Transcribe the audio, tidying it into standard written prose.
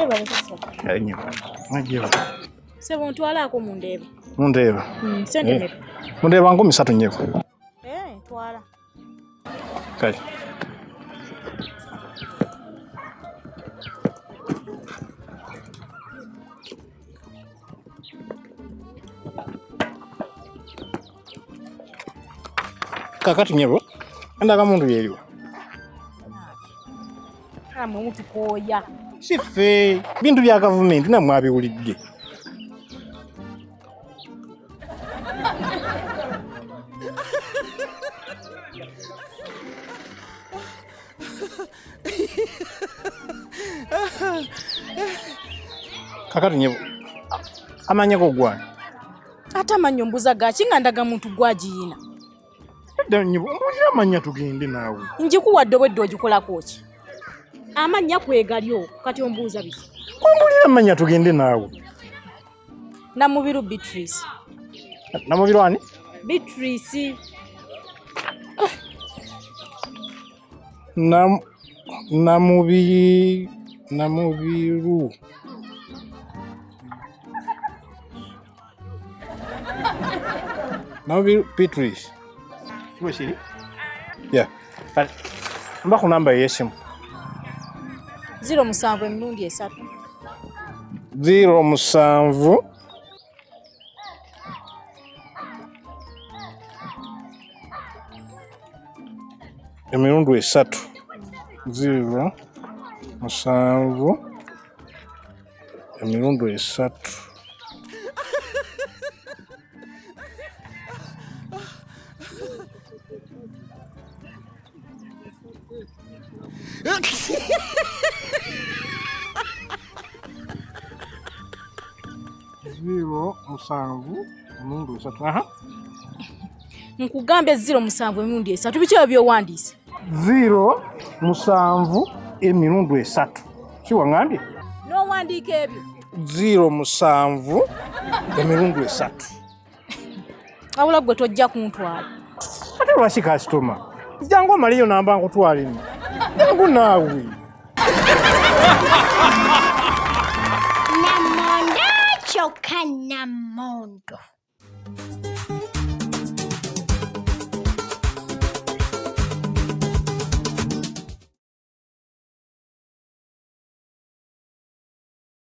Weba bakasa. Alinyo. Majiro. Sebo ntwalako mundeeba. Mundeeba. Sente meto. Mundeeba 3 nnyeko. Twala. Kale. Kakati nyebo. Enda kama mundu yeliwa. Kama mutu koya. Sife. Bintu bya government na mwabiwulidde. Kakati nyebo. Amanya ko gwa. Ata manyo mbuza gachi ngandaga muntu gwajina. Nyebo, mbulira amanya tugende naawe. Njikuwadde obwedde ogikolako ki? Amanya kwegalyo kati ombuuza biki? Mbulira amanya tugende naawe. Namubiru Beatrice. Namubiru ani? Beatrice. Namubiru. Namubiru Beatrice. Kiwe shiri? Yeah. Mba ku namba yesimu. 07 emirundi 3. 07 emirundi 3. 07 emirundi 3. Nkugambe 07 emirundi 3. Bikiwa byowandiise? 07 emirundi 3. Kiwangambye? N'owandiika ebyo? 07 emirundi 3. Awula gwe tojja kuntwala. Ate lwaki kasitoma? Jangu omaliyo namba nkutwala eno. Jangu naawe. Namondo choka Namondo.